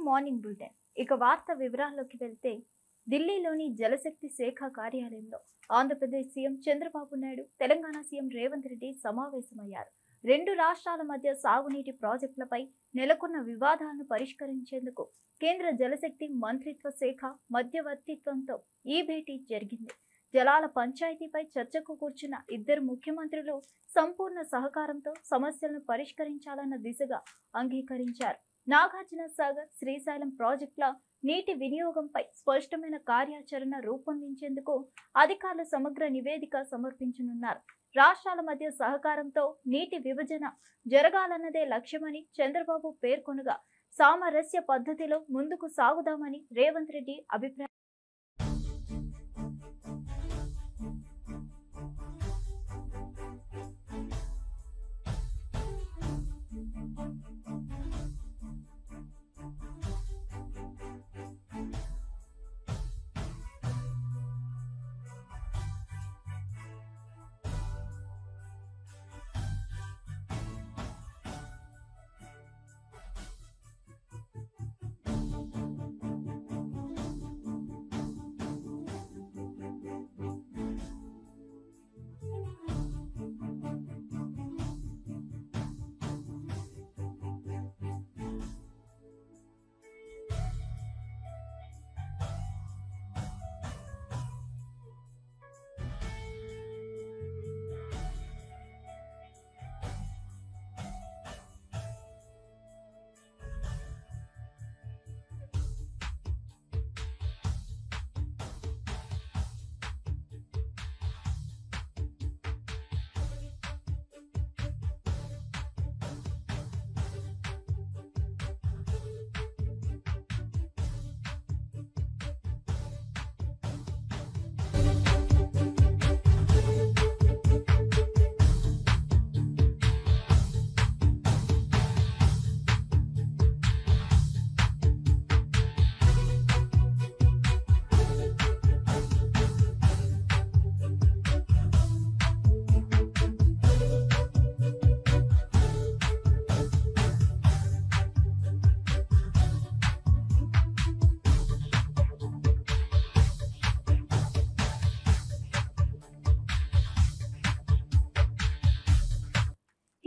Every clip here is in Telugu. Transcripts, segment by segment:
Morning bulletin. ఇక వార్త వివరాల్లోకి వెళ్తే, ఢిల్లీలోని జలశక్తి శాఖ కార్యాలయంలో ఆంధ్రప్రదేశ్ సీఎం చంద్రబాబు నాయుడు, తెలంగాణ సీఎం రేవంత్ రెడ్డి సమావేశమయ్యారు. రెండు రాష్ట్రాల మధ్య సాగునీటి ప్రాజెక్టులపై నెలకొన్న వివాదాలను పరిష్కరించేందుకు కేంద్ర జలశక్తి మంత్రిత్వ శాఖ మధ్యవర్తిత్వంతో ఈ భేటీ జరిగింది. జలాల పంచాయతీపై చర్చకు కూర్చున్న ఇద్దరు ముఖ్యమంత్రులు సంపూర్ణ సహకారంతో సమస్యలను పరిష్కరించాలన్న దిశగా అంగీకరించారు. నాగార్జున సాగర్, శ్రీశైలం ప్రాజెక్టుల నీటి వినియోగంపై స్పష్టమైన కార్యాచరణ రూపొందించేందుకు అధికారులు సమగ్ర నివేదిక సమర్పించనున్నారు. రాష్ట్రాల మధ్య సహకారంతో నీటి విభజన జరగాలన్నదే లక్ష్యమని చంద్రబాబు పేర్కొనగా, సామరస్య పద్ధతిలో ముందుకు సాగుదామని రేవంత్ రెడ్డి అభిప్రాయం.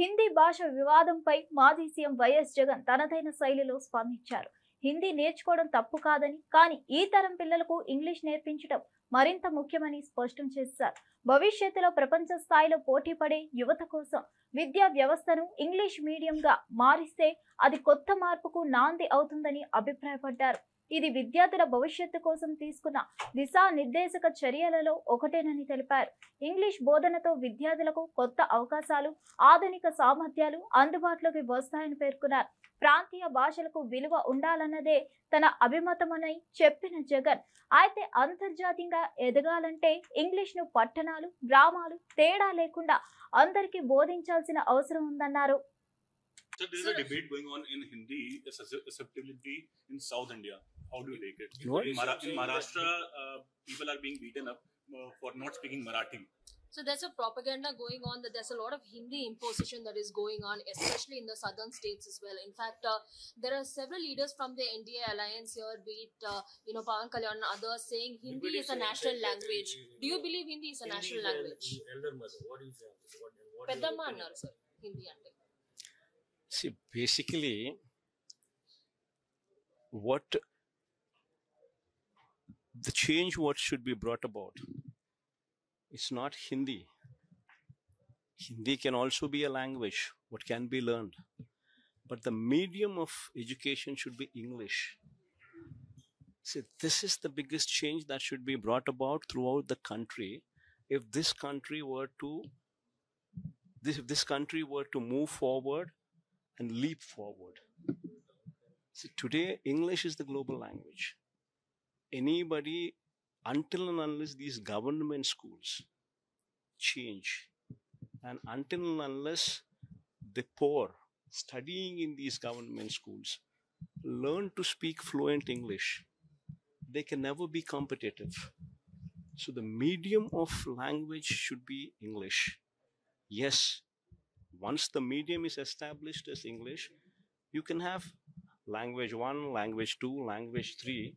హిందీ భాష వివాదంపై మాజీ సీఎం వైఎస్ జగన్ తనదైన శైలిలో స్పందించారు. హిందీ నేర్చుకోవడం తప్పు కాదని, కానీ ఈ తరం పిల్లలకు ఇంగ్లీష్ నేర్పించడం మరింత ముఖ్యమని స్పష్టం చేశారు. భవిష్యత్తులో ప్రపంచ స్థాయిలో పోటీ పడే యువత కోసం విద్యా వ్యవస్థను ఇంగ్లీష్ మీడియంగా మారిస్తే అది కొత్త మార్పుకు నాంది అవుతుందని అభిప్రాయపడ్డారు. ఇది విద్యార్థుల భవిష్యత్తు కోసం తీసుకున్న దిశానిర్దేశక చర్యలలో ఒకటేనని తెలిపారు. ఇంగ్లీష్ బోధనతో విద్యార్థులకు కొత్త అవకాశాలు, ఆధునిక సామర్థ్యాలు అందుబాటులోకి వస్తాయని పేర్కొన్నారు. ప్రాంతీయ భాషలకు విలువ ఉండాలన్నదే తన అభిమతమని చెప్పిన జగన్, అయితే అంతర్జాతీయంగా ఎదగాలంటే ఇంగ్లీష్ను పట్టణాలు, గ్రామాలు తేడా లేకుండా అందరికీ బోధించాల్సిన అవసరం ఉందన్నారు. So there is a debate going on in Hindi acceptability in South India. How do you take it? In Maharashtra, people are being beaten up for not speaking Marathi. So there's a propaganda going on that there's a lot of Hindi imposition that is going on, especially in the southern states as well. In fact, there are several leaders from the NDA alliance here, be it Pawan Kalyan and others, saying Hindi is a national language. Do you believe Hindi is a national language? Elder mother, what do you say on this? Peddamma annaru sir, Hindi ante. See, basically, what the change what should be brought about, it's not Hindi. Hindi can also be a language, what can be learned. But the medium of education should be English. See, this is the biggest change that should be brought about throughout the country. If this country were to move forward and leap forward. See, today, English is the global language. Anybody, until and unless these government schools change, and until and unless the poor studying in these government schools learn to speak fluent English, they can never be competitive. So the medium of language should be English. Yes, once the medium is established as English, you can have language 1, language 2, language 3,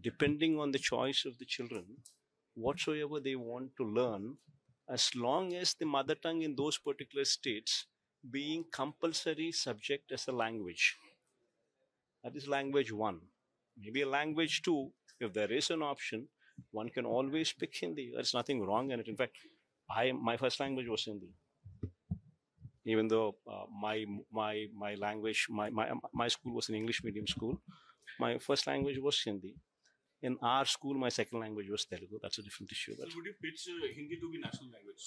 depending on the choice of the children, whatsoever they want to learn, as long as the mother tongue in those particular states being compulsory subject as a language. That is language 1. Maybe a language 2, if there is an option, one can always pick Hindi. There's nothing wrong in it. In fact, my first language was Hindi. Even though my language, my school was an English medium school, my first language was Hindi. In our school, my second language was Telugu. That's a different issue. So would you pitch Hindi to be national language?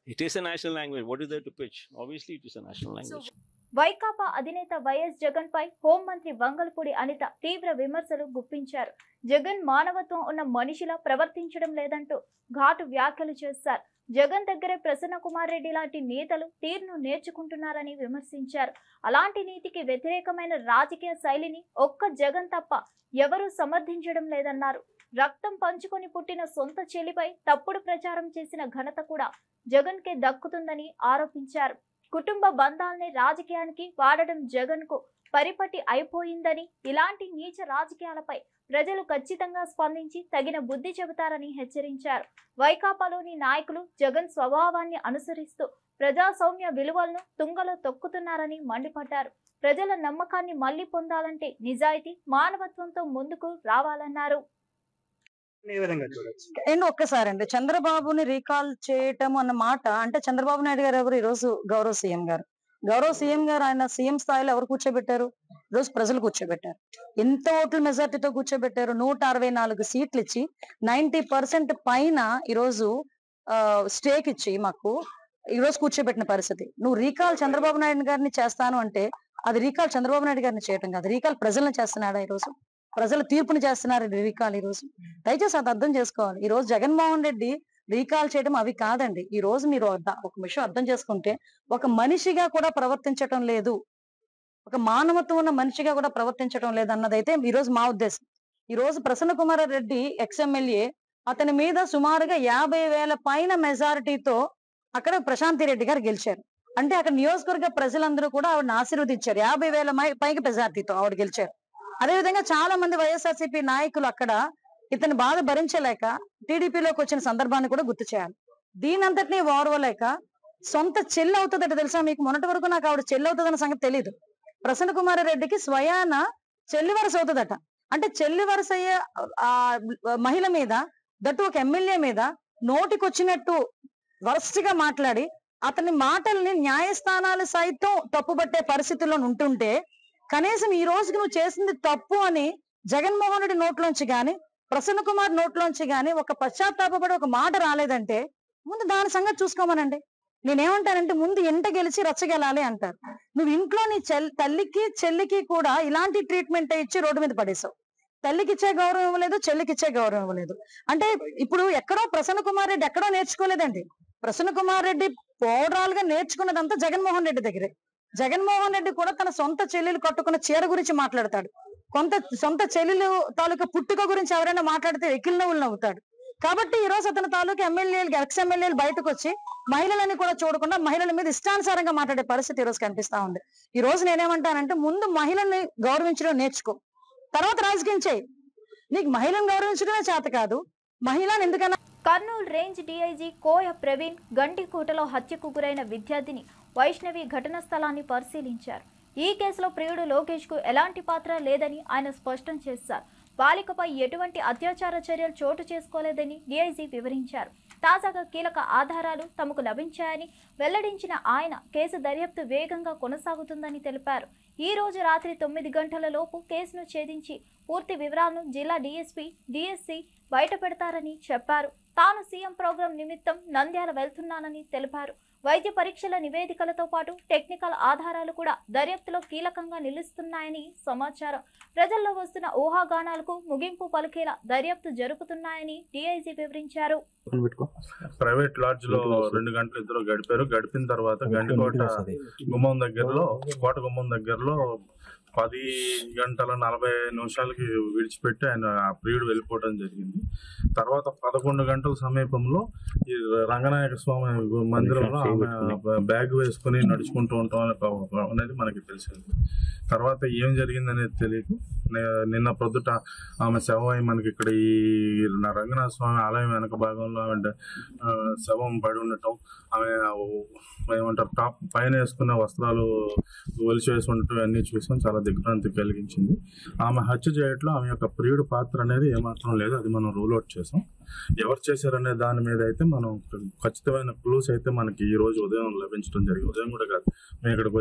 It is a national language. What is there to pitch? Obviously, it is a national language. Vaikapa అధినేత వైఎస్ జగన్ పై హోంమంత్రి వంగల్పూడి అనిత తీవ్ర విమర్శలు గుప్పించారు. జగన్ మానవత్వం ఉన్న మనిషిలా ప్రవర్తించడం లేదంటూ ఘాటు వ్యాఖ్యలు చేశారు. జగన్ దగ్గరే ప్రసన్న కుమార్ రెడ్డి లాంటి నేతలు తీరును నేర్చుకుంటున్నారని విమర్శించారు. అలాంటి నీతికి వ్యతిరేకమైన రాజకీయ శైలిని ఒక్క జగన్ తప్ప ఎవరూ సమర్థించడం లేదన్నారు. రక్తం పంచుకొని పుట్టిన సొంత చెల్లిపై తప్పుడు ప్రచారం చేసిన ఘనత కూడా జగన్ కే దక్కుతుందని ఆరోపించారు. కుటుంబ బంధాల్ని రాజకీయానికి వాడడం జగన్ కు పరిపటి అయిపోయిందని, ఇలాంటి నీచ రాజకీయాలపై ప్రజలు ఖచ్చితంగా స్పందించి తగిన బుద్ధి చెబుతారని హెచ్చరించారు. వైకాపాలోని నాయకులు జగన్ స్వభావాన్ని అనుసరిస్తూ ప్రజాస్వామ్య విలువలను తుంగలో తొక్కుతున్నారని మండిపడ్డారు. ప్రజల నమ్మకాన్ని మళ్లీ పొందాలంటే నిజాయితీ, మానవత్వంతో ముందుకు రావాలన్నారు. అండ్ ఒక్కసారి అండి చంద్రబాబుని రీకాల్ చేయటం అన్న మాట అంటే చంద్రబాబు నాయుడు గారు ఎవరు? ఈరోజు గౌరవ సీఎం గారు. గౌరవ సీఎం గారు ఆయన సీఎం స్థాయిలో ఎవరు కూర్చోబెట్టారు? ఈరోజు ప్రజలు కూర్చోబెట్టారు. ఎంత ఓట్ల మెజార్టీతో కూర్చోబెట్టారు? 164 సీట్లు ఇచ్చి 90% పైన ఈరోజు స్టేక్ ఇచ్చి మాకు ఈరోజు కూర్చోబెట్టిన పరిస్థితి. నువ్వు రీకాల్ చంద్రబాబు నాయుడు గారిని చేస్తాను అంటే అది రీకాల్ చంద్రబాబు నాయుడు గారిని చేయటం కాదు, రీకాల్ ప్రజలను చేస్తున్నాడా? ఈరోజు ప్రజల తీర్పుని చేస్తున్నారు రీకాల్. ఈరోజు దయచేసి అది అర్థం చేసుకోవాలి. ఈ రోజు జగన్మోహన్ రెడ్డి రీకాల్ చేయడం అవి కాదండి. ఈ రోజు మీరు ఒక విషయం అర్థం చేసుకుంటే, ఒక మనిషిగా కూడా ప్రవర్తించటం లేదు, ఒక మానవత్వం ఉన్న మనిషిగా కూడా ప్రవర్తించడం లేదు అన్నదైతే ఈ రోజు మా ఉద్దేశం. ఈ రోజు ప్రసన్న కుమార్ రెడ్డి ఎక్స్ఎమ్మెల్యే, అతని మీద సుమారుగా 50,000 పైన మెజారిటీతో అక్కడ ప్రశాంతి రెడ్డి గారు గెలిచారు. అంటే అక్కడ నియోజకవర్గ ప్రజలందరూ కూడా ఆవిడని ఆశీర్వదించారు. 50,000 పైకి మెజారిటీతో ఆవిడ గెలిచారు. అదేవిధంగా చాలా మంది వైఎస్ఆర్సీపీ నాయకులు అక్కడ ఇతని బాధ భరించలేక టీడీపీలోకి వచ్చిన సందర్భాన్ని కూడా గుర్తు చేయాలి. దీనంతటినీ ఓర్వలేక సొంత చెల్లి అవుతుందట తెలుసా మీకు? మొన్నటి వరకు నాకు ఆవిడ చెల్లి అవుతుందన్న సంగతి తెలియదు. ప్రసన్న కుమార్ రెడ్డికి స్వయాన చెల్లి వరుస అవుతుందట. అంటే చెల్లి వరుస అయ్యే ఆ మహిళ మీద, దట్టు ఒక ఎమ్మెల్యే మీద నోటికొచ్చినట్టు వరస్ట్గా మాట్లాడి అతని మాటల్ని న్యాయస్థానాలు సైతం తప్పుబట్టే పరిస్థితుల్లో ఉంటుంటే, కనీసం ఈ రోజుకి నువ్వు చేసింది తప్పు అని జగన్మోహన్ రెడ్డి నోట్లోంచి గాని ప్రసన్న కుమార్ నోట్లోంచి గాని ఒక పశ్చాత్తాపడి ఒక మాట రాలేదంటే ముందు దాని సంగతి చూసుకోమనండి. నేనేమంటానంటే ముందు ఇంట గెలిచి రచ్చగెలాలి అంటారు. నువ్వు ఇంట్లో నీ తల్లికి చెల్లికి కూడా ఇలాంటి ట్రీట్మెంట్ ఇచ్చి రోడ్డు మీద పడేసావు. తల్లికి ఇచ్చే గౌరవం ఇవ్వలేదు, చెల్లికి ఇచ్చే గౌరవం ఇవ్వలేదు. అంటే ఇప్పుడు ఎక్కడో ప్రసన్న కుమార్ రెడ్డి ఎక్కడో నేర్చుకోలేదండి. ప్రసన్న కుమార్ రెడ్డి ఓవరాల్ గా నేర్చుకున్నదంతా జగన్మోహన్ రెడ్డి దగ్గరే. జగన్మోహన్ రెడ్డి కూడా తన సొంత చెల్లెలు కట్టుకున్న చీర గురించి మాట్లాడతాడు. సొంత చెల్లెలు తాలూకా పుట్టుక గురించి ఎవరైనా మాట్లాడితే ఎకిల్ నవ్వులు నవ్వుతాడు. కాబట్టి ఈ రోజు అతని తాలూకా ఎమ్మెల్యేలు, ఎక్స్ ఎమ్మెల్యేలు బయటకు వచ్చి మహిళలని కూడా చూడకుండా మహిళల మీద ఇష్టానుసారంగా మాట్లాడే పరిస్థితి ఈ రోజు కనిపిస్తా ఉంది. ఈ రోజు నేనేమంటానంటే ముందు మహిళల్ని గౌరవించడం నేర్చుకో, తర్వాత రాజకీయం చేయి. నీకు మహిళను గౌరవించడమే చేత కాదు, మహిళను ఎందుకన్నా. కర్నూలు రేంజ్ డీఐజీ కోయ ప్రవీణ్ గండికోటలో హత్యకు గురైన విద్యార్థిని వైష్ణవి ఘటనా స్థలాన్ని పరిశీలించారు. ఈ కేసులో ప్రియుడు లోకేష్ కు ఎలాంటి పాత్ర లేదని ఆయన స్పష్టం చేశారు. బాలికపై ఎటువంటి అత్యాచార చర్యలు చోటు చేసుకోలేదని డీఐజీ వివరించారు. తాజాగా కీలక ఆధారాలు తమకు లభించాయని వెల్లడించిన ఆయన కేసు దర్యాప్తు వేగంగా కొనసాగుతుందని తెలిపారు. ఈ రోజు రాత్రి 9 గంటల లోపు కేసును ఛేదించి పూర్తి వివరాలను జిల్లా డీఎస్పీ, డీఎస్సీ బయటపెడతారని చెప్పారు. తాను సీఎం ప్రోగ్రాం నిమిత్తం నంద్యాల వెళ్తున్నానని తెలిపారు. వైద్య పరీక్షల నివేదికలతో పాటు టెక్నికల్ ఆధారాలు కూడా దర్యాప్తులో కీలకంగా నిలుస్తున్నాయని సమాచారం. ప్రజల్లో వస్తున్న ఊహాగానాలకు ముగింపు పలికేలా దర్యాప్తు జరుపుతున్నాయని డీఐజీ వివరించారు. ప్రైవేట్ లాడ్జ్ లో 2 గంటలు ఇద్దరు గడిపారు. గడిపిన తర్వాత గండికోట గుమ్మం దగ్గరలో 10:40 విడిచిపెట్టి ఆయన ఆ ప్రియుడు వెళ్ళిపోవడం జరిగింది. తర్వాత 11 గంటల సమీపంలో ఈ రంగనాయక స్వామి మందిరంలో ఆమె బ్యాగ్ వేసుకుని నడుచుకుంటూ ఉంటాం అనేది మనకి తెలిసింది. తర్వాత ఏం జరిగింది అనేది తెలియదు. నిన్న ప్రొద్దుట ఆమె శవం మనకి ఇక్కడ ఈ రంగనాథ స్వామి ఆలయం వెనక భాగంలో ఆమె శవం పడి ఉండటం, ఆమె ఏమంటారు టాప్ పైన వేసుకున్న వస్త్రాలు ఒలిచి వేసి ఉండటం అన్నీ చూసాం. చాలా దిగ్భ్రాంతి కలిగించింది. ఆమె హత్య చేయట్లో ఆమె యొక్క ప్రియుడు పాత్ర అనేది ఏమాత్రం లేదు. అది మనం రూల్ అవుట్ చేసాం. ఎవరు చేశారనే దాని మీద అయితే మనం ఖచ్చితమైన క్లూస్ అయితే మనకి ఈ రోజు ఉదయం లభించడం జరిగింది. ఉదయం కూడా కాదు, మేము ఇక్కడికి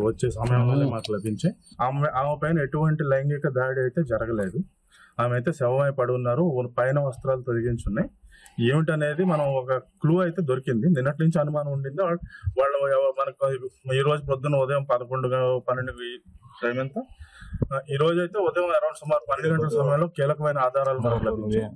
వచ్చే సమయంలోనే మాకు లభించాయి. ఆమె పైన ఎటువంటి లైంగిక దాడి అయితే జరగలేదు. ఆమె అయితే శవమై పడి ఉన్నారు. పైన వస్త్రాలు తొలగించున్నాయి. ఏమిటనేది మనం ఒక క్లూ అయితే దొరికింది. నిన్నటి నుంచి అనుమానం ఉండింది. వాళ్ళు మనకు ఈ రోజు పొద్దున్న ఉదయం 11-12 టైం ఎంత, ఈ రోజు అయితే ఉదయం అరౌండ్ సుమారు 12 గంటల సమయంలో కీలకమైన ఆధారాలు మనకు లభించాయి.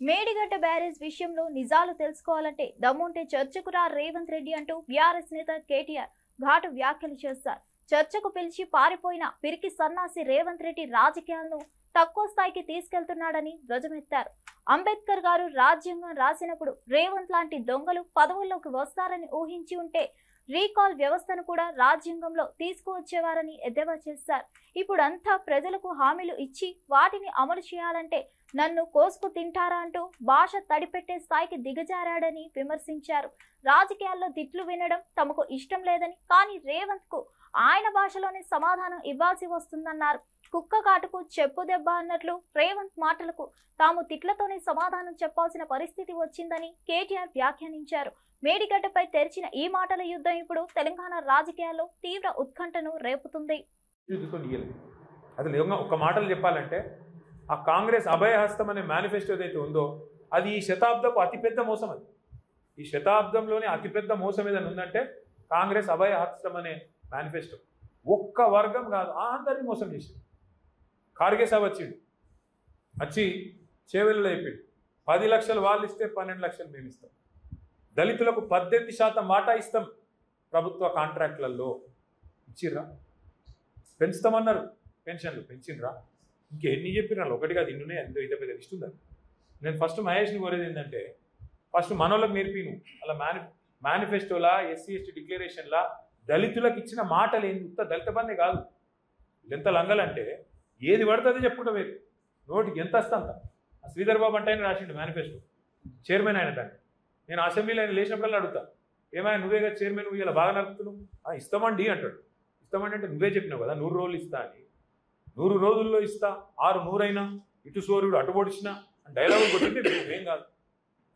మేడిగడ్డ బ్యారేజ్ విషయంలో నిజాలు తెలుసుకోవాలంటే దమ్ముంటే చర్చకు రా రేవంత్ రెడ్డి అంటూ బీఆర్ఎస్ నేత కేటీఆర్ ఘాటు వ్యాఖ్యలు చేశారు. చర్చకు పిలిచి పారిపోయిన పిరికి సన్నాసి రేవంత్ రెడ్డి రాజకీయాలను తక్కువ స్థాయికి తీసుకెళ్తున్నాడని ధ్వజమెత్తారు. అంబేద్కర్ గారు రాజ్యాంగం రాసినప్పుడు రేవంత్ లాంటి దొంగలు పదవుల్లోకి వస్తారని ఊహించి ఉంటే రీకాల్ వ్యవస్థను కూడా రాజ్యాంగంలో తీసుకువచ్చేవారని ఎద్దేవా చేశారు. ఇప్పుడంతా ప్రజలకు హామీలు ఇచ్చి వాటిని అమలు చేయాలంటే నన్ను కోసుకు తింటారా అంటూ భాష తడిపెట్టే స్థాయికి దిగజారాడని విమర్శించారు. రాజకీయాల్లో తిట్లు వినడం తమకు ఇష్టం లేదని, కానీ రేవంత్ కు ఆయన భాషలోనే సమాధానం ఇవ్వాల్సి వస్తుందన్నారు. కుక్క కాటుకు చెప్పు దెబ్బ అన్నట్లు రేవంత్ మాటలకు తాము తిట్లతోనే సమాధానం చెప్పాల్సిన పరిస్థితి వచ్చిందని కేటీఆర్ వ్యాఖ్యానించారు. మేడిగడ్డపై తెరిచిన ఈ మాటల యుద్ధం ఇప్పుడు తెలంగాణ రాజకీయాల్లో తీవ్ర ఉత్కంఠను రేపుతుంది. అసలు ఒక మాటలు చెప్పాలంటే ఆ కాంగ్రెస్ అభయహస్తం అనే మేనిఫెస్టో ఏదైతే ఉందో అది ఈ శతాబ్దపు అతిపెద్ద మోసం. అది ఈ శతాబ్దంలోనే అతిపెద్ద మోసం ఏదైనా ఉందంటే కాంగ్రెస్ అభయహస్తం అనే మేనిఫెస్టో. ఒక్క వర్గం కాదు, అందరినీ మోసం చేసింది. ఖార్గే సాబ్ వచ్చి చేవెళ్ళలో అయిపోయింది. 10 లక్షలు వాళ్ళు ఇస్తే 12 లక్షలు మేము ఇస్తాం. దళితులకు 18% వాటా ఇస్తాం ప్రభుత్వ కాంట్రాక్ట్లలో. ఇచ్చిర్రా? పెంచుతామన్నారు, పెన్షన్లు పెంచినరా? ఇంకెన్ని చెప్పినా ఒకటి కాదు, ఇన్నునే ఎంతో ఇంత పెద్ద లిస్ట్ ఉందని. నేను ఫస్ట్ మహేష్ని కోరేది ఏంటంటే ఫస్ట్ మనోళ్ళకి నేర్పిను అలా మేనిఫెస్టోలా ఎస్సీ ఎస్టీ డిక్లరేషన్లా దళితులకు ఇచ్చిన మాటలు ఏంది? ఉత్త దళిత బందే కాదు. ఎంత లంగలంటే ఏది పడుతుందో చెప్పుకుంటా వేరు, నోటికి ఎంత వస్తా అంత. శ్రీధర్ బాబు అంటే ఆయన రాసిండు మేనిఫెస్టో, చైర్మన్ ఆయన దాన్ని. నేను అసెంబ్లీలో ఆయన లేచినప్పుడల్లా అడుగుతా, ఏమైనా నువ్వే కదా చైర్మన్, నువ్వు ఇలా బాగా నడుపుతున్నావు. ఇస్తామండి అంటాడు. ఇస్తామండి అంటే నువ్వే చెప్పినావు కదా 100 రోజులు ఇస్తా అని. 100 రోజుల్లో ఇస్తా, 6 అయినా ఇటు సూర్యుడు అటు పొడిచినా డైలాగులు కొట్టింటే ఏం కాదు.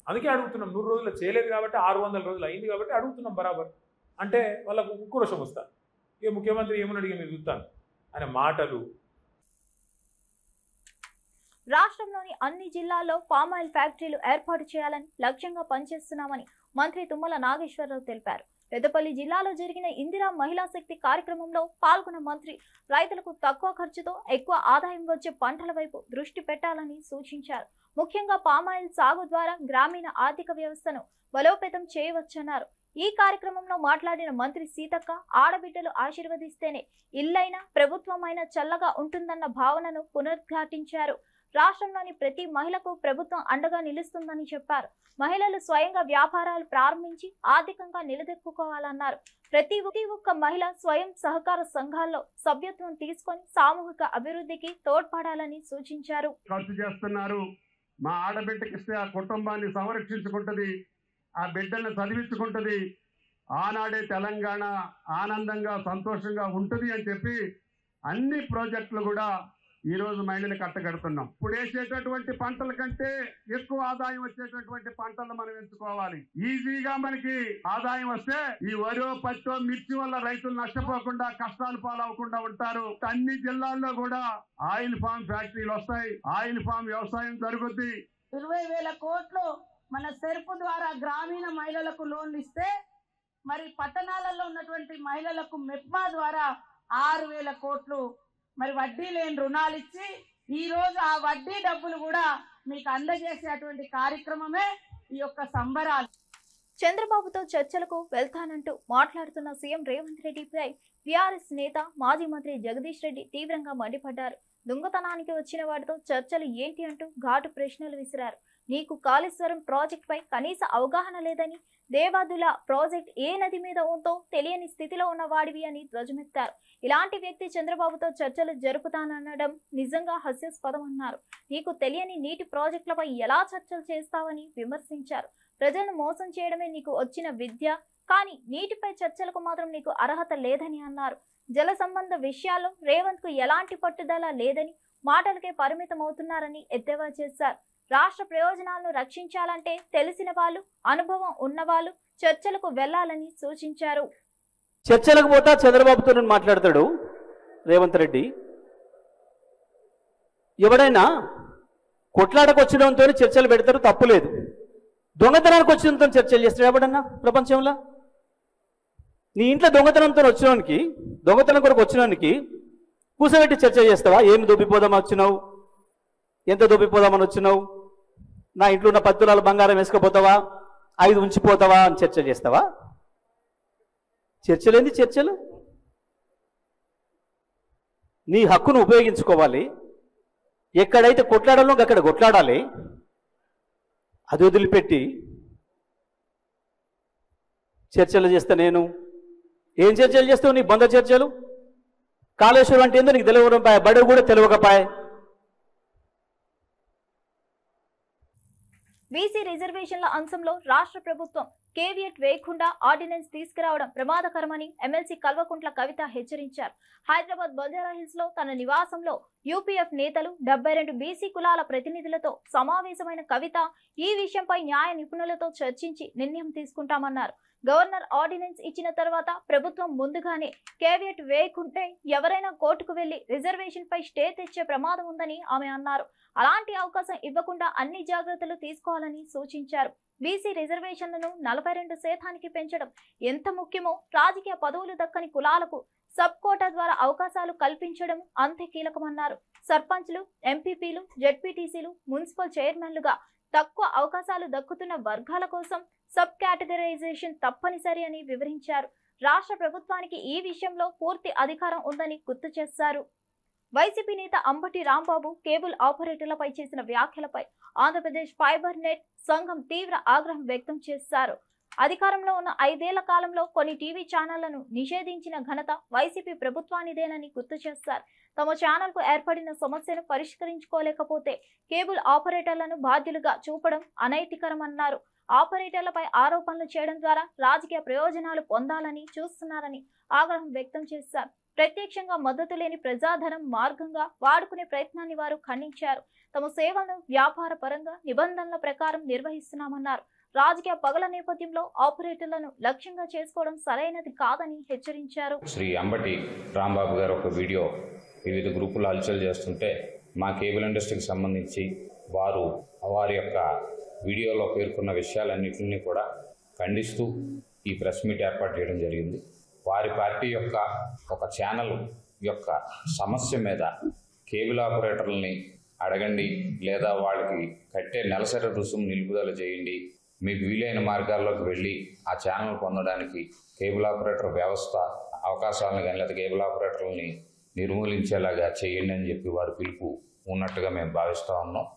అందుకే అడుగుతున్నాం. 100 రోజుల్లో చేయలేదు కాబట్టి 600 రోజులు అయింది కాబట్టి అడుగుతున్నాం బరాబర్. అంటే వాళ్ళకు ఉక్రోషం వస్తా. ఇక ముఖ్యమంత్రి ఏమని అడిగి మీరు చూస్తాను ఆయన మాటలు. రాష్ట్రంలోని అన్ని జిల్లాల్లో పామాయిల్ ఫ్యాక్టరీలు ఏర్పాటు చేయాలని లక్ష్యంగా పనిచేస్తున్నామని మంత్రి తుమ్మల నాగేశ్వరరావు తెలిపారు. పెద్దపల్లి జిల్లాలో జరిగిన ఇందిరా మహిళా శక్తి కార్యక్రమంలో పాల్గొన్న మంత్రి రైతులకు తక్కువ ఖర్చుతో ఎక్కువ ఆదాయం వచ్చే పంటల వైపు దృష్టి పెట్టాలని సూచించారు. ముఖ్యంగా పామాయిల్ సాగు ద్వారా గ్రామీణ ఆర్థిక వ్యవస్థను బలోపేతం చేయవచ్చన్నారు. ఈ కార్యక్రమంలో మాట్లాడిన మంత్రి సీతక్క, ఆడబిడ్డలు ఆశీర్వదిస్తేనే ఇల్లైనా ప్రభుత్వమైనా చల్లగా ఉంటుందన్న భావనను పునరుద్ఘాటించారు. రాష్ట్రంలోని ప్రతి మహిళకు ప్రభుత్వం అండగా నిలుస్తుందని చెప్పారు. మహిళలు స్వయంగా వ్యాపారాలు ప్రారంభించి ఆర్థికంగా నిలదొక్కుకోవాలన్నారు. ప్రతి ఒక్క మహిళ స్వయం సహకార సంఘాల్లో సభ్యత్వం తీసుకొని సామూహిక అభివృద్ధికి తోడ్పడాలని సూచించారు. ఖర్చు చేస్తున్నారు. మా ఆడబిడ్డకి ఇస్తే ఆ కుటుంబాన్ని సంరక్షించుకుంటది, ఆ బిడ్డల్ని చదివించుకుంటది, ఆనాడే తెలంగాణ ఆనందంగా సంతోషంగా ఉంటుంది అని చెప్పి అన్ని ప్రాజెక్టులు కూడా ఈ రోజు మహిళలు కట్టగడుతున్నాం. ఇప్పుడు వేసేటటువంటి పంటల కంటే ఎక్కువ ఆదాయం వచ్చేటటువంటి పంటలు మనం ఎంచుకోవాలి. ఈజీగా మనకి ఆదాయం వస్తే ఈ వరో పచ్చో మిర్చి వల్ల రైతులు నష్టపోకుండా కష్టాలు పాలవకుండా ఉంటారు. అన్ని జిల్లాల్లో కూడా ఆయిల్ ఫామ్ ఫ్యాక్టరీలు వస్తాయి, ఆయిల్ ఫామ్ వ్యవసాయం జరుగుద్ది. 20,000 కోట్లు మన సెర్పు ద్వారా గ్రామీణ మహిళలకు లోన్లు ఇస్తే, మరి పట్టణాలలో ఉన్నటువంటి మహిళలకు మెప్మా ద్వారా 6,000 కోట్లు మరి వడ్డీ లేని రుణాలు ఇచ్చి ఈ రోజు ఆ వడ్డీ డబ్బులు కూడా మీకు అందజేసేటువంటి కార్యక్రమమే ఈ యొక్క సంబరాలు. చంద్రబాబుతో చర్చలకు వెళ్తానంటూ మాట్లాడుతున్న సీఎం రేవంత్ రెడ్డిపై బీఆర్ఎస్ నేత మాజీ మంత్రి జగదీష్ రెడ్డి తీవ్రంగా మండిపడ్డారు. దొంగతనానికి వచ్చిన వాటితో చర్చలు ఏంటి అంటూ ఘాటు ప్రశ్నలు విసిరారు. నీకు కాళేశ్వరం ప్రాజెక్టుపై కనీస అవగాహన లేదని, దేవాదుల ప్రాజెక్ట్ ఏ నది మీద ఉందో తెలియని స్థితిలో ఉన్న వాడివి అని ధ్వజమెత్తారు. ఇలాంటి వ్యక్తి చంద్రబాబుతో చర్చలు జరుపుతాననడం నిజంగా హాస్యాస్పదమన్నారు. నీకు తెలియని నీటి ప్రాజెక్టులపై ఎలా చర్చలు చేస్తావని విమర్శించారు. ప్రజలను మోసం చేయడమే నీకు వచ్చిన విద్య, కానీ నీటిపై చర్చలకు మాత్రం నీకు అర్హత లేదని అన్నారు. జల సంబంధ విషయాల్లో రేవంత్ కు ఎలాంటి పట్టుదల లేదని, మాటలకే పరిమితమవుతున్నారని ఎద్దేవా చేశారు. రాష్ట్ర ప్రయోజనాలను రక్షించాలంటే తెలిసిన వాళ్ళు, అనుభవం ఉన్నవాళ్ళు చర్చలకు వెళ్లాలని సూచించారు. చర్చలకు పోతా చంద్రబాబుతో మాట్లాడతాడు రేవంత్ రెడ్డి. ఎవడైనా కొట్లాడకు వచ్చినంతో చర్చలు పెడతారు, తప్పులేదు. దొంగతనానికి వచ్చినంతో చర్చలు చేస్తాడు ఎవడన్నా ప్రపంచంలో? నీ ఇంట్లో దొంగతనంతో వచ్చినోనికి, దొంగతనం కొరకు వచ్చినోనికి కూర్చోబెట్టి చర్చ చేస్తావా? ఏమి దొబ్బిపోదామని వచ్చినావు, ఎంత దొబ్బిపోదామని వచ్చినావు, నా ఇంట్లో ఉన్న 10 తులాల బంగారం వేసుకుపోతావా, 5 ఉంచిపోతావా అని చర్చ చేస్తావా? చర్చలేంది చర్చలు? నీ హక్కును ఉపయోగించుకోవాలి. ఎక్కడైతే కొట్లాడాలో అక్కడ కొట్లాడాలి. అది వదిలిపెట్టి చర్చలు చేస్తా నేను. ఏం చర్చలు చేస్తావు? నీ బంద చర్చలు. కాళేశ్వరం అంటే ఏందో నీకు తెలియకపోయా, బడుగు కూడా తెలియకపోయా. బీసీ రిజర్వేషన్ల అంశంలో రాష్ట్ర ప్రభుత్వం కేవియట్ వేయకుండా ఆర్డినెన్స్ తీసుకురావడం ప్రమాదకరమని ఎమ్మెల్సీ కల్వకుంట్ల కవిత హెచ్చరించారు. హైదరాబాద్ బంజారాహిల్స్ లో తన నివాసంలో యూపీఎఫ్ నేతలు 72 బీసీ కులాల ప్రతినిధులతో సమావేశమైన కవిత ఈ విషయంపై న్యాయ నిపుణులతో చర్చించి నిర్ణయం తీసుకుంటామన్నారు. గవర్నర్ ఆర్డినెన్స్ ఇచ్చిన తర్వాత ప్రభుత్వం ముందుగానే కేవియట్ వేయకుంటే ఎవరైనా కోర్టుకు వెళ్లి రిజర్వేషన్ పై స్టే తెచ్చే ప్రమాదం ఉందని ఆమె అన్నారు. అలాంటి అవకాశం ఇవ్వకుండా అన్ని జాగ్రత్తలు తీసుకోవాలని సూచించారు. బీసీ రిజర్వేషన్లను 42% పెంచడం ఎంత ముఖ్యమో రాజకీయ పదవులు దక్కని కులాలకు సబ్ కోటా ద్వారా అవకాశాలు కల్పించడం అంతే కీలకమన్నారు. సర్పంచ్లు, ఎంపీపీలు, జెడ్పీటీసీలు, మున్సిపల్ చైర్మన్లుగా తక్కువ అవకాశాలు దక్కుతున్న వర్గాల కోసం సబ్ కేటగరైజేషన్ తప్పనిసరి అని వివరించారు. రాష్ట్ర ప్రభుత్వానికి ఈ విషయంలో పూర్తి అధికారం ఉందని గుర్తు చేశారు. వైసీపీ నేత అంబటి రాంబాబు కేబుల్ ఆపరేటర్లపై చేసిన వ్యాఖ్యలపై ఆంధ్రప్రదేశ్ ఫైబర్ నెట్ సంఘం తీవ్ర ఆగ్రహం వ్యక్తం చేశారు. అధికారంలో ఉన్న 5 ఏళ్ల కాలంలో కొన్ని టీవీ ఛానళ్లను నిషేధించిన ఘనత వైసీపీ ప్రభుత్వానిదేనని గుర్తు చేశారు. తమ ఛానల్ కు ఏర్పడిన సమస్యను పరిష్కరించుకోలేకపోతే కేబుల్ ఆపరేటర్లను బాధ్యులుగా చూపడం అనైతికరమన్నారు. ఆపరేటర్లపై ఆరోపణలు చేయడం ద్వారా రాజకీయ ప్రయోజనాలు పొందాలని చూస్తున్నారని ఆగ్రహం వ్యక్తం చేశారు. ప్రత్యక్షంగా మద్దతు లేని ప్రజాధనం మార్గంగా వాడుకునే ప్రయత్నాన్ని వారు ఖండించారు. తమ సేవలను వ్యాపార పరంగా నిబంధనల ప్రకారం నిర్వహిస్తున్నామన్నారు. రాజకీయ పగల నేపథ్యంలో ఆపరేటర్లను లక్ష్యంగా చేసుకోవడం సరైనది కాదని హెచ్చరించారు. శ్రీ అంబటి రాంబాబు గారు ఒక వీడియో వివిధ గ్రూపులు హల్చల్ చేస్తుంటే మా కేబుల్ ఇండస్ట్రీకి సంబంధించి వారి యొక్క వీడియోలో పేర్కొన్న విషయాలన్నింటినీ కూడా ఖండిస్తూ ఈ ప్రెస్ మీట్ ఏర్పాటు చేయడం జరిగింది. వారి పార్టీ యొక్క ఒక ఛానల్ యొక్క సమస్య మీద కేబుల్ ఆపరేటర్లని అడగండి, లేదా వాళ్ళకి కట్టే నెలసరి రుసుము నిలుపుదల చేయండి, మీకు వీలైన మార్గాల్లోకి వెళ్ళి ఆ ఛానల్ పొందడానికి కేబుల్ ఆపరేటర్ వ్యవస్థ అవకాశాలను కానీ లేదా కేబుల్ ఆపరేటర్లని నిర్మూలించేలాగా చేయండి అని చెప్పి వారి పిలుపు ఉన్నట్టుగా మేము భావిస్తూ ఉన్నాం.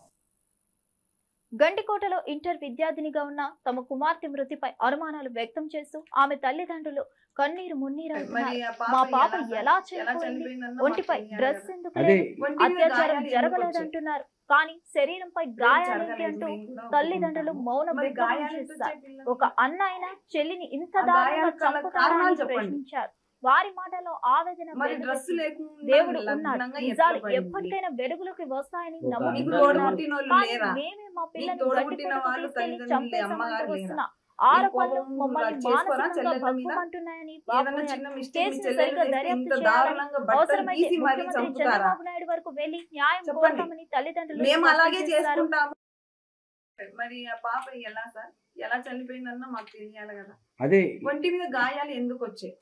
గండికోటలో ఇంటర్ విద్యార్థినిగా ఉన్న తమ కుమార్తె మృతిపై అనుమానాలు వ్యక్తం చేస్తూ ఆమె తల్లిదండ్రులు కన్నీరు మున్నీరవుతున్నారు. మా పాప ఎలా చనిపోయింది, ఒంటిపై డ్రెస్ ఎందుకు లేదు, అత్యాచారం జరగలేదంటున్నారు. కానీ శరీరంపై గాయాలేంటి అంటూ తల్లిదండ్రులు మౌన విగ్రహం చేస్తారు. ఒక అన్న అయినా చెల్లిని ఇంత దారుణంగా చంపుతారని ప్రశ్నించారు. వారి మాటలో ఆవేదన, దేవుడు ఉన్నాడు, నిజాలు ఎప్పటికైనా వెలుగులోకి వస్తాయని నమ్ముతున్నారు. మేమే మా పిల్లలు తీసుకెళ్లి చంపేసామంటూ వస్తున్న ఆరోపణలు మమ్మల్ని మానసికంగా భంగమంటున్నాయని కేసును సరిగా దర్యాప్తు చేయాలని, అవసరమైతే ముఖ్యమంత్రి చంద్రబాబు నాయుడు వరకు వెళ్లి న్యాయం కోరతామని తల్లిదండ్రులు చేశారు. మరి ఆ పాప ఎలా చనిపోయిందన్నా మాకు తెలియాలి కదా. అదే ఒంటి మీద గాయాలు ఎందుకు వచ్చాయి?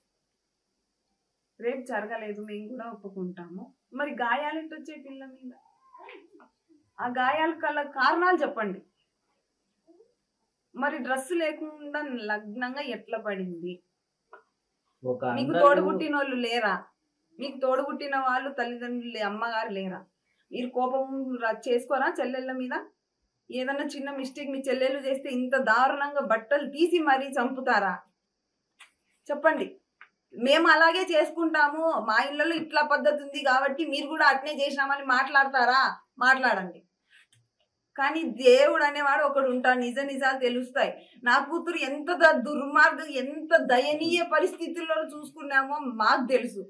రేపు జరగలేదు, మేము కూడా ఒప్పుకుంటాము. మరి గాయాలు ఎట్టు వచ్చాయి పిల్ల మీద? ఆ గాయాల కల కారణాలు చెప్పండి. మరి డ్రెస్ లేకుండా లగ్నంగా ఎట్లా పడింది? ఒక మీకు అందరూ తోడుగుట్టిన వాళ్ళు లేరా? మీకు తోడుగుట్టిన వాళ్ళు తల్లిదండ్రులు అమ్మగారు లేరా? మీరు కోపం చేసుకోరా చెల్లెళ్ళ మీద? ఏదన్నా చిన్న మిస్టేక్ మీ చెల్లెళ్ళు చేస్తే ఇంత దారుణంగా బట్టలు తీసి మరీ చంపుతారా? చెప్పండి. మేము అలాగే చేసుకుంటాము, మా ఇళ్ళలో ఇట్లా పద్ధతి ఉంది కాబట్టి మీరు కూడా అట్నే చేసినామని మాట్లాడతారా? మాట్లాడండి. కానీ దేవుడు అనేవాడు ఒకడు ఉంటాడు, నిజ నిజాలు తెలుస్తాయి. నా కూతురు ఎంత దుర్మార్గం, ఎంత దయనీయ పరిస్థితుల్లో చూసుకున్నామో మాకు తెలుసు.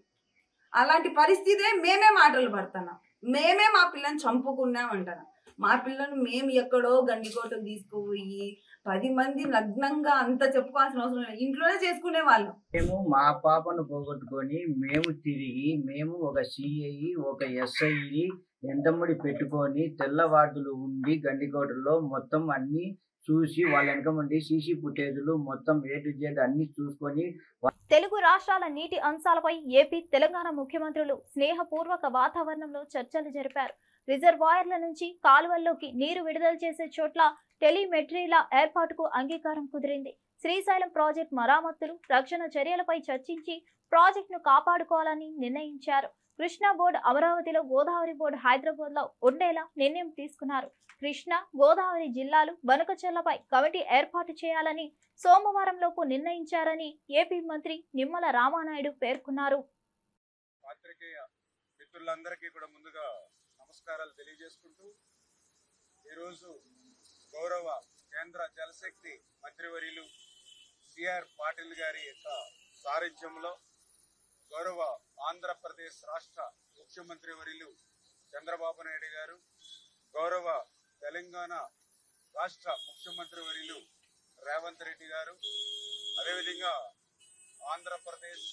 అలాంటి పరిస్థితే మేమే మాటలు పడుతున్నాం, మేమే మా పిల్లని చంపుకున్నాం అంటున్నాం. మా పిల్లను మేము ఎక్కడో గండికోటకు తీసుకుపోయి 10 మంది నగ్నంగా అంత చెప్పుకోవాల్సిన అవసరం లేదు, ఇంట్లోనే చేసుకునే వాళ్ళం. మేము మా పాపను పోగొట్టుకొని మేము తిరిగి మేము ఒక సిఐ ఒక ఎస్ఐని ఎంతముడి పెట్టుకొని తెల్లవార్డులు ఉండి గండికోటలో మొత్తం అన్ని చూసి వాళ్ళ వెనకమండి సీసీ ఫుటేజ్లు మొత్తం A to Z అన్ని చూసుకొని తెలుగు రాష్ట్రాల నీటి అంశాలపై ఏపీ తెలంగాణ ముఖ్యమంత్రులు స్నేహపూర్వక వాతావరణంలో చర్చలు జరిపారు. రిజర్వాయర్ల నుంచి కాలువల్లోకి నీరు విడుదల చేసే చోట్ల టెలిమెట్రీల ఏర్పాటుకు అంగీకారం కుదిరింది. శ్రీశైలం ప్రాజెక్టు మరామతులు, రక్షణ చర్యలపై చర్చించి ప్రాజెక్టును కాపాడుకోవాలని నిర్ణయించారు. కృష్ణా బోర్డు అమరావతిలో, గోదావరి బోర్డు హైదరాబాద్ లో ఉండేలా నిర్ణయం తీసుకున్నారు. కృష్ణా గోదావరి జిల్లాలు బనకచెర్లపై కమిటీ ఏర్పాటు చేయాలని సోమవారంలోపు నిర్ణయించారని ఏపీ మంత్రి నిమ్మల రామానాయుడు పేర్కొన్నారు. మిత్రులందరికీ కూడా ముందుగా నమస్కారాలు తెలియజేసుకుంటూ, ఈరోజు గౌరవ కేంద్ర జలశక్తి మంత్రివర్యులు సిఆర్ పాటిల్ గారి యొక్క సారథ్యంలో గౌరవ ఆంధ్రప్రదేశ్ రాష్ట్ర ముఖ్యమంత్రి వర్యులు చంద్రబాబు నాయుడు గారు, గౌరవ తెలంగాణ రాష్ట్ర ముఖ్యమంత్రి వర్యులు రేవంత్ రెడ్డి గారు, అదేవిధంగా ఆంధ్రప్రదేశ్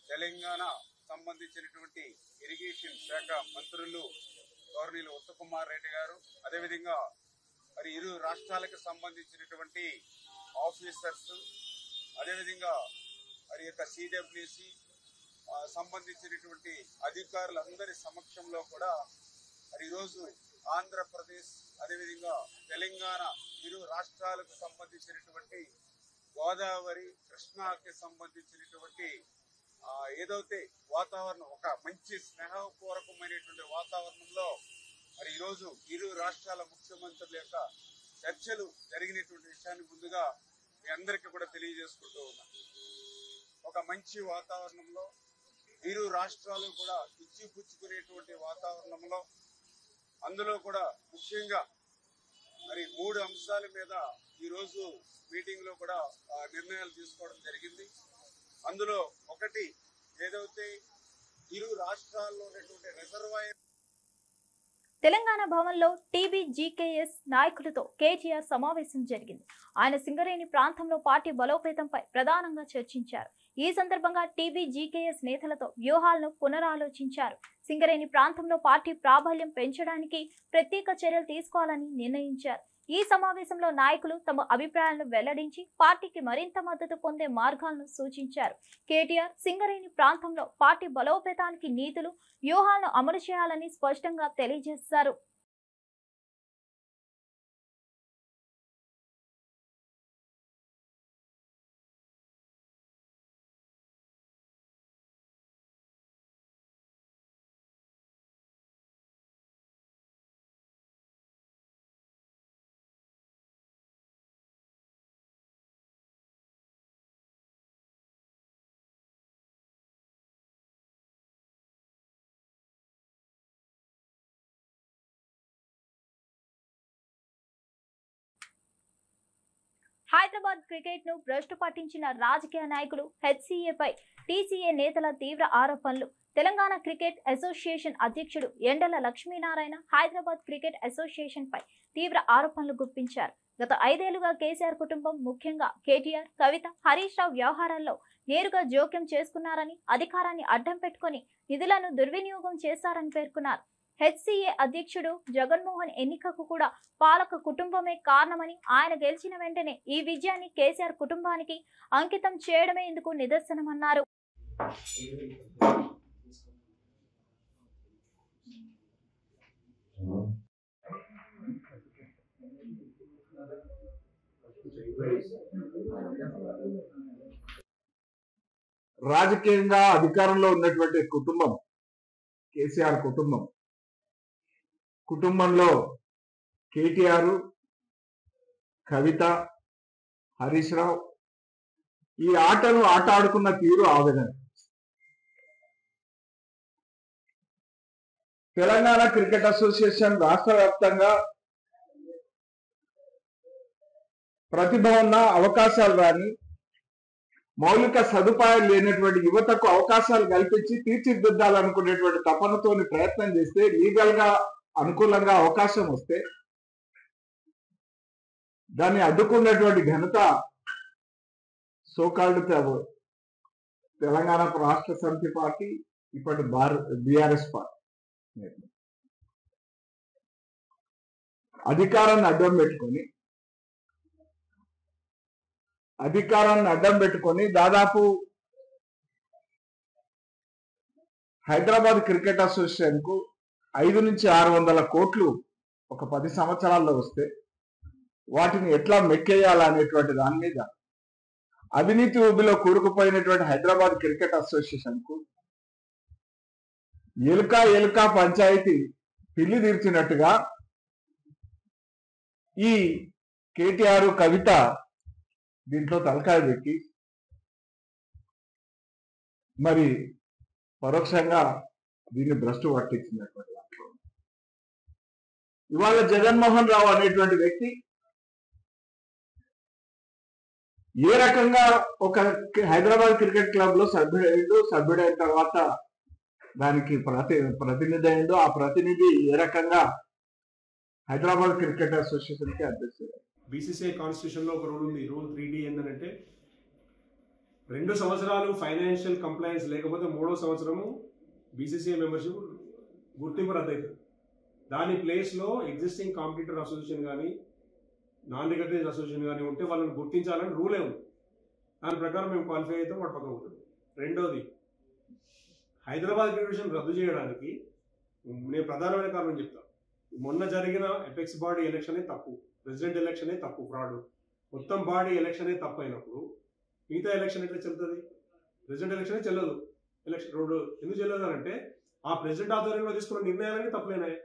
తెలంగాణ సంబంధించినటువంటి ఇరిగేషన్ శాఖ మంత్రులు గవర్నీలు ఉత్తమ్ రెడ్డి గారు, అదేవిధంగా మరి ఇరు రాష్ట్రాలకు సంబంధించినటువంటి ఆఫీసర్స్, అదేవిధంగా మరి యొక్క సిడబ్ల్యూసి సంబంధించినటువంటి అధికారులందరి సమక్షంలో కూడా మరి ఈరోజు ఆంధ్రప్రదేశ్ అదేవిధంగా తెలంగాణ ఇరు రాష్ట్రాలకు సంబంధించినటువంటి గోదావరి కృష్ణాకి సంబంధించినటువంటి ఏదైతే వాతావరణం ఒక మంచి స్నేహపూర్వకమైనటువంటి వాతావరణంలో మరి ఈరోజు ఇరు రాష్ట్రాల ముఖ్యమంత్రుల యొక్క చర్చలు జరిగినటువంటి విషయాన్ని ముందుగా మీ అందరికీ కూడా తెలియజేసుకుంటూ ఉన్నాం. ఒక మంచి వాతావరణంలో ఇరు రాష్ట్రాలు కూడా ఇచ్చిపుచ్చుకునేటువంటి వాతావరణంలో, అందులో కూడా ముఖ్యంగా మరి 3 అంశాల మీద ఈరోజు మీటింగ్ లో కూడా నిర్ణయాలు తీసుకోవడం జరిగింది. అందులో ఒకటి ఏదైతే ఇరు రాష్ట్రాల్లో ఉన్నటువంటి రిజర్వాయర్. తెలంగాణ భవన్లో టీబీజీకేఎస్ నాయకులతో కేటీఆర్ సమావేశం జరిగింది. ఆయన సింగరేణి ప్రాంతంలో పార్టీ బలోపేతంపై ప్రధానంగా చర్చించారు. ఈ సందర్భంగా టీబీజీకేఎస్ నేతలతో వ్యూహాలను పునరాలోచించారు. సింగరేణి ప్రాంతంలో పార్టీ ప్రాబల్యం పెంచడానికి ప్రత్యేక చర్యలు తీసుకోవాలని నిర్ణయించారు. ఈ సమావేశంలో నాయకులు తమ అభిప్రాయాలను వెల్లడించి పార్టీకి మరింత మద్దతు పొందే మార్గాలను సూచించారు. కేటీఆర్ సింగరేణి ప్రాంతంలో పార్టీ బలోపేతానికి నీతులు, వ్యూహాలను అమలు చేయాలని స్పష్టంగా తెలియజేశారు. హైదరాబాద్ క్రికెట్ ను భ్రష్టు పట్టించిన రాజకీయ నాయకులు హెచ్సీఏపై టీసీఏ నేతల తీవ్ర ఆరోపణలు. తెలంగాణ క్రికెట్ అసోసియేషన్ అధ్యక్షుడు ఎండల లక్ష్మీనారాయణ హైదరాబాద్ క్రికెట్ అసోసియేషన్ పై తీవ్ర ఆరోపణలు గుప్పించారు. గత 5 ఏళ్లుగా కేసీఆర్ కుటుంబం, ముఖ్యంగా కేటీఆర్, కవిత, హరీష్ రావు వ్యవహారాల్లో నేరుగా జోక్యం చేసుకున్నారని, అధికారాన్ని అడ్డం పెట్టుకుని నిధులను దుర్వినియోగం చేశారని పేర్కొన్నారు. హెచ్సీఏ అధ్యక్షుడు జగన్మోహన్ ఎన్నికకు కూడా పాలక కుటుంబమే కారణమని, ఆయన గెలిచిన వెంటనే ఈ విజయాన్ని కేసీఆర్ కుటుంబానికి అంకితం చేయడమే ఇందుకు నిదర్శనమన్నారు. రాజకీయంగా అధికారంలో ఉన్నటువంటి కుటుంబం కేసీఆర్ కుటుంబంలో కేటీఆర్, కవిత, హరీష్ రావు ఈ ఆటను ఆట ఆడుకున్న తీరు ఆ విధంగా. తెలంగాణ క్రికెట్ అసోసియేషన్ రాష్ట్ర వ్యాప్తంగా ప్రతిభ ఉన్న, అవకాశాలు రాని, మౌలిక సదుపాయాలు లేనటువంటి యువతకు అవకాశాలు కల్పించి తీర్చిదిద్దాలనుకునేటువంటి తపనతోని ప్రయత్నం చేస్తే, లీగల్ గా అనుకూలంగా అవకాశం వస్తే దాన్ని అడ్డుకున్నటువంటి ఘనత సోకాల్డ్ తెలంగాణ రాష్ట్ర సమితి పార్టీ, ఇప్పటి బీఆర్ఎస్ పార్టీ. అధికారాన్ని అడ్డం పెట్టుకొని దాదాపు హైదరాబాద్ క్రికెట్ అసోసియేషన్ కు 500 నుంచి 600 కోట్లు ఒక 10 సంవత్సరాల్లో వస్తే వాటిని ఎట్లా మెక్కేయాలనేటువంటి దాని మీద అవినీతి ఊబిలో కూరుకుపోయినటువంటి హైదరాబాద్ క్రికెట్ అసోసియేషన్ కు ఎలుక పంచాయతీ పిల్లి తీర్చినట్టుగా ఈ కేటీఆర్, కవిత దీంట్లో తలకాయ పెట్టి మరి పరోక్షంగా దీన్ని భ్రష్టు పట్టించినటువంటి దాంట్లో ఇవాళ జగన్మోహన్ రావు అనేటువంటి వ్యక్తి ఏ రకంగా ఒక హైదరాబాద్ క్రికెట్ క్లబ్ లో సభ్యుడైన తర్వాత దానికి ప్రతినిధి అయిందో, ఆ ప్రతినిధి ఏ రకంగా హైదరాబాద్ క్రికెట్ అసోసియేషన్ కి అధ్యక్షుడు. బీసీసీఐ కాన్స్టిట్యూషన్ లో ఒక రూల్ ఉంది, రూల్ 3D ఏంటంటే 2 సంవత్సరాలు ఫైనాన్షియల్ కంప్లైన్స్ లేకపోతే 3వ సంవత్సరము బీసీసీఐ మెంబర్షిప్ గుర్తింపు రద్దవుతుంది. దాని ప్లేస్ లో ఎగ్జిస్టింగ్ కాంపిటీటర్ అసోసియేషన్ కానీ నాన్ రికగ్నైజ్డ్ అసోసియేషన్ కానీ ఉంటే వాళ్ళని గుర్తించాలని రూలే ఉంది. దాని ప్రకారం మేము క్వాలిఫై అయితే వాటి పక్కన ఉంటుంది. రెండోది, హైదరాబాద్ ఫెడరేషన్ రద్దు చేయడానికి నేను ప్రధానమైన కారణం చెప్తాను. మొన్న జరిగిన ఎపెక్స్ బాడీ ఎలక్షనే తప్పు, ప్రెసిడెంట్ ఎలక్షనే తప్పు, ఫ్రాడ్. మొత్తం బాడీ ఎలక్షనే తప్పు అయినప్పుడు మిగతా ఎలక్షన్ ఎట్లా చెల్లుతుంది? ప్రెసిడెంట్ ఎలక్షనే చెల్లదు. ఎలక్షన్ రోడ్డు ఎందుకు చెల్లదు అంటే ఆ ప్రెసిడెంట్ ఆధ్వర్యంలో తీసుకున్న నిర్ణయాలన్నీ తప్పులేనాయి.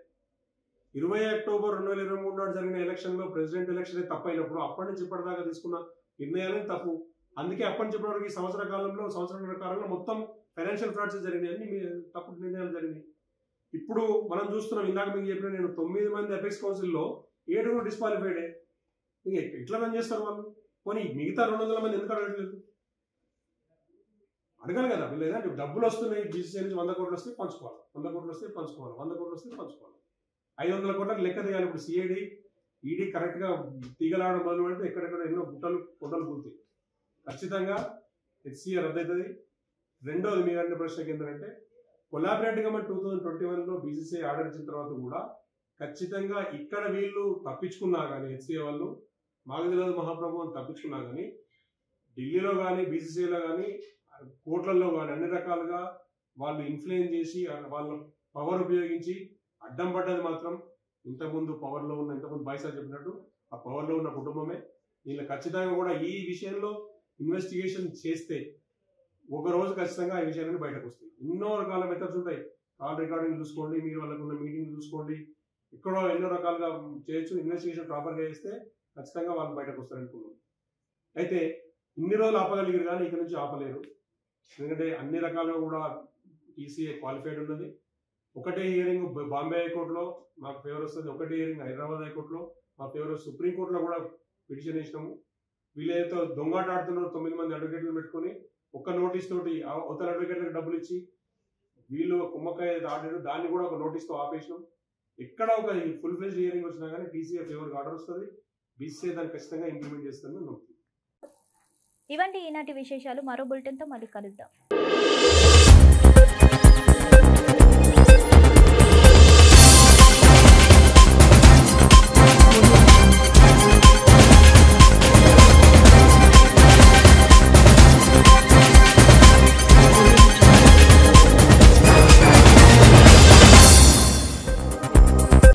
20 అక్టోబర్ 2023 నాడు జరిగిన ఎలక్షన్లో ప్రెసిడెంట్ ఎలక్షనే తప్పు అయినప్పుడు అప్పటి నుంచి ఇప్పటిదాకా తీసుకున్న నిర్ణయాలన్నీ తప్పు. అందుకే అప్పటి నుంచి ఇప్పటివరకు ఈ సంవత్సరాల కాలంలో మొత్తం ఫైనాన్షియల్ ఫ్రాడ్స్ జరిగినాయి, అన్ని తప్పుడు నిర్ణయాలు జరిగినాయి. ఇప్పుడు మనం చూస్తున్నాం, ఇందాక మీకు చెప్పిన నేను 9 మంది ఎపెక్స్ కౌన్సిల్లో 7 డిస్క్వాలిఫైడే. ఎట్లా రన్ చేస్తారు వాళ్ళు? పోనీ మిగతా 200 మంది ఎందుకు అడగట్లేదు? అడగాలి కదా. లేదా డబ్బులు వస్తున్నాయి బీసీసీ నుంచి 100 కోట్లు వస్తే పంచుకోవాలి, 100 కోట్లు వస్తే పంచుకోవాలి, 100 కోట్లు వస్తే పంచుకోవాలి. 500 కోట్లకు లెక్క తీయాలి. ఇప్పుడు సిఐడి, ఈడీ కరెక్ట్గా తీగలాడడం మొదలు పెడితే ఎక్కడెక్కడ ఎన్నో గుట్టలు పూర్తి. ఖచ్చితంగా హెచ్సిఏ రద్దవుతుంది. రెండోది మీ అన్న ప్రశ్నకి ఏంటంటే కొలాబరేటివ్గా మన 2021లో బీసీసీఐ ఆర్డర్ ఇచ్చిన తర్వాత కూడా ఖచ్చితంగా ఇక్కడ వీళ్ళు తప్పించుకున్నా కానీ, హెచ్సిఏ వాళ్ళు మాగదిలాదు మహాప్రభు తప్పించుకున్నా కానీ ఢిల్లీలో కానీ బీసీసీఐలో కానీ కోట్లలో కానీ అన్ని రకాలుగా వాళ్ళు ఇన్ఫ్లుయెన్స్ చేసి వాళ్ళ పవర్ ఉపయోగించి అడ్డం పడ్డది మాత్రం ఇంతకుముందు పవర్లో ఉన్న, ఇంతకుముందు బైసా చెప్పినట్టు ఆ పవర్లో ఉన్న కుటుంబమే. వీళ్ళు ఖచ్చితంగా కూడా ఈ విషయంలో ఇన్వెస్టిగేషన్ చేస్తే ఒక రోజు ఖచ్చితంగా ఈ విషయాలన్నీ బయటకు వస్తాయి. ఎన్నో రకాల మెథడ్స్ ఉంటాయి. కాల్ రికార్డింగ్ చూసుకోండి, మీరు వాళ్ళకు ఉన్న మీటింగ్ చూసుకోండి, ఎక్కడో ఎన్నో రకాలుగా చేయొచ్చు. ఇన్వెస్టిగేషన్ ప్రాపర్గా చేస్తే ఖచ్చితంగా వాళ్ళు బయటకు వస్తారనుకున్నాం. అయితే ఇన్ని రోజులు ఆపగలిగారు కానీ ఇక్కడ నుంచి ఆపలేరు. ఎందుకంటే అన్ని రకాలుగా కూడా ఈసీఏ క్వాలిఫైడ్ ఉన్నది. ఒకటే హియరింగ్ బాంబే హైకోర్టులో మాకు ఫేవర్ వస్తుంది, ఒకటే హియరింగ్ హైదరాబాద్ హైకోర్టులో మా ఫేవర్ వస్తుంది. సుప్రీంకోర్టులో కూడా పిటిషన్ వేసినాము. వీళ్ళేదో దొంగాట ఆడుతున్నారు, 9 మంది అడ్వకేట్లు పెట్టుకొని ఒక్క నోటీస్ తోటి అవతల అడ్వకేట్లకు డబ్బులు ఇచ్చి వీళ్ళు కుమ్మకాయ ఆడారు. దాన్ని కూడా ఒక నోటీస్తో ఆపేసినాం. ఎక్కడ ఒక ఫుల్ ఫ్లెడ్జ్డ్ హియరింగ్ వచ్చినా కానీ టీసీఏ ఫేవర్గా ఆర్డర్ వస్తుంది. బీసీఏ దాన్ని ఖచ్చితంగా ఇంప్లిమెంట్ చేస్తుందని నమ్ముతుంది. ఇవంటి ఈనాటి విశేషాలు. మరో బులెటిన్తో మళ్ళీ కలుద్దాం.